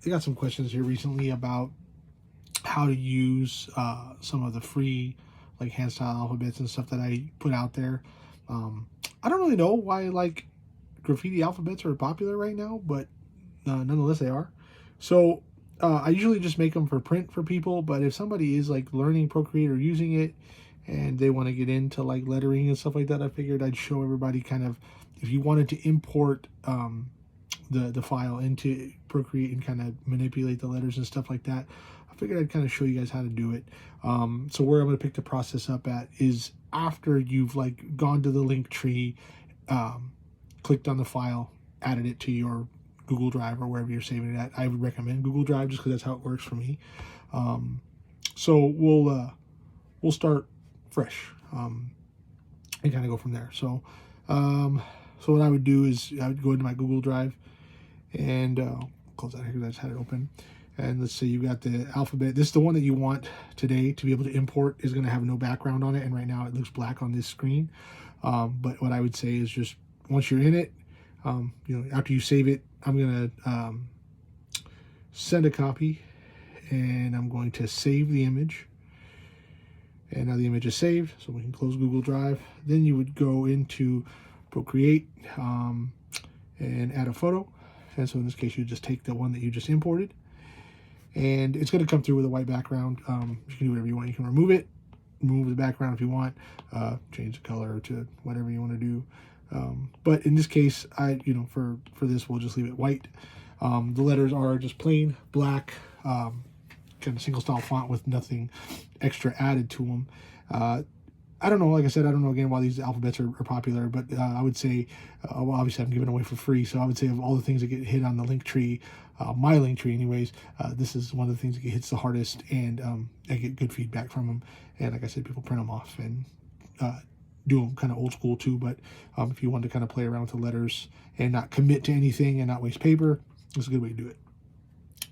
I got some questions here recently about how to use some of the free like hand style alphabets and stuff that I put out there. Um, I don't really know why like graffiti alphabets are popular right now, but nonetheless they are. So I usually just make them for print for people, but if somebody is like learning Procreate or using it and they want to get into like lettering and stuff like that, I figured I'd show everybody kind of if you wanted to import the file into Procreate and kind of manipulate the letters and stuff like that. I figured I'd kind of show you guys how to do it. So where I'm going to pick the process up at is after you've like gone to the link tree, clicked on the file, added it to your Google Drive or wherever you're saving it at. I would recommend Google Drive just because that's how it works for me. So we'll start fresh and kind of go from there. So what I would do is I would go into my Google Drive and close that here because I just had it open. And let's say you got the alphabet. This is the one that you want today to be able to import. Is going to have no background on it, and right now it looks black on this screen. But what I would say is just once you're in it, after you save it, I'm going to send a copy, and I'm going to save the image. And now the image is saved, so we can close Google Drive. Then you would go into Procreate and add a photo. And so in this case, you just take the one that you just imported, and it's going to come through with a white background. You can do whatever you want. You can remove it, remove the background if you want, change the color to whatever you want to do. But in this case, for this, we'll just leave it white. The letters are just plain black, kind of single style font with nothing extra added to them. I don't know, like I said, I don't know again why these alphabets are popular, but I would say, well, obviously I'm giving away for free, so I would say of all the things that get hit on the link tree, my link tree anyways, this is one of the things that hits the hardest, and I get good feedback from them. And like I said, people print them off and do them kind of old school too, but if you want to kind of play around with the letters and not commit to anything and not waste paper, it's a good way to do it.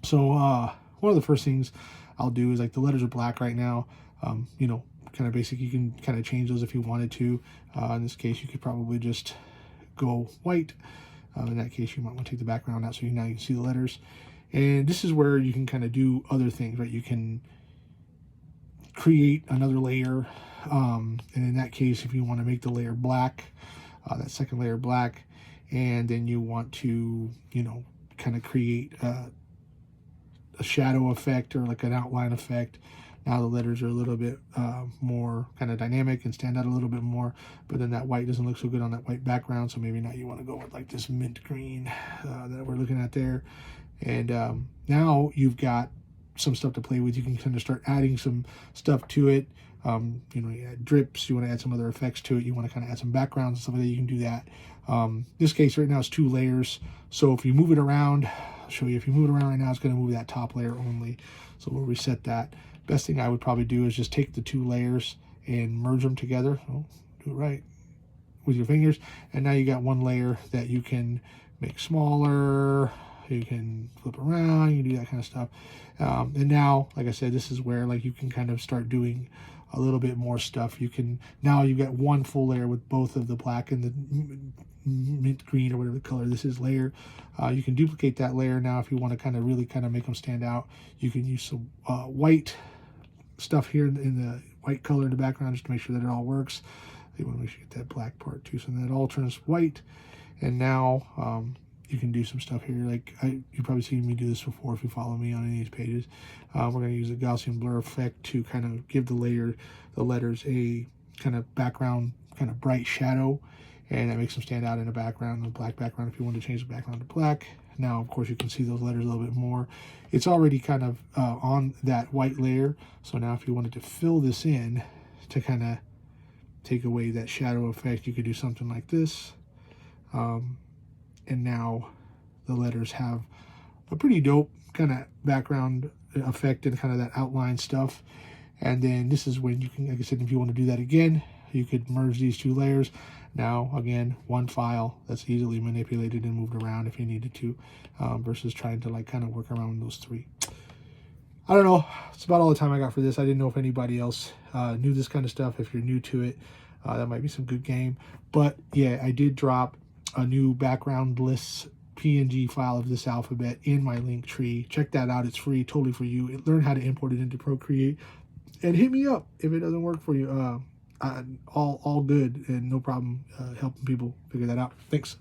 So one of the first things I'll do is like the letters are black right now, kind of basic. You can kind of change those if you wanted to. In this case, you could probably just go white. In that case, you might want to take the background out so now you can see the letters. And this is where you can kind of do other things, right? You can create another layer. And in that case, if you want to make the layer black, that second layer black, and then you want to, kind of create a shadow effect or like an outline effect. Now the letters are a little bit more kind of dynamic and stand out a little bit more, but then that white doesn't look so good on that white background, so maybe now you want to go with like this mint green that we're looking at there. And now you've got some stuff to play with. You can kind of start adding some stuff to it. You add drips, you want to add some other effects to it, you want to kind of add some backgrounds and stuff like that, you can do that. This case right now is 2 layers, so if you move it around, I'll show you, if you move it around right now, it's going to move that top layer only, so we'll reset that. Best thing I would probably do is just take the 2 layers and merge them together. Oh, do it right with your fingers, and now you got one layer that you can make smaller, you can flip around, you can do that kind of stuff. And now, like I said, this is where like you can kind of start doing a little bit more stuff. You can, now you get one full layer with both of the black and the mint green or whatever color this is layer. You can duplicate that layer now if you want to kind of really kind of make them stand out. You can use some white stuff here in the white color in the background just to make sure that it all works. You want to make sure you get that black part too, so that it all turns white. And now you can do some stuff here. Like you've probably seen me do this before if you follow me on any of these pages. We're going to use a Gaussian blur effect to kind of give the letters a kind of background, kind of bright shadow, and that makes them stand out in the background, the black background. If you want to change the background to black, now of course you can see those letters a little bit more. It's already kind of on that white layer, so now if you wanted to fill this in to kind of take away that shadow effect, you could do something like this. And now the letters have a pretty dope kind of background effect and kind of that outline stuff. And then this is when you can, like I said, if you want to do that again, you could merge these 2 layers. Now, again, one file that's easily manipulated and moved around if you needed to, versus trying to like kind of work around those 3. I don't know. It's about all the time I got for this. I didn't know if anybody else knew this kind of stuff. If you're new to it, that might be some good game. But yeah, I did drop a new background lists PNG file of this alphabet in my link tree. Check that out. It's free, totally for you. Learn how to import it into Procreate, and hit me up if it doesn't work for you. All good and no problem helping people figure that out. Thanks.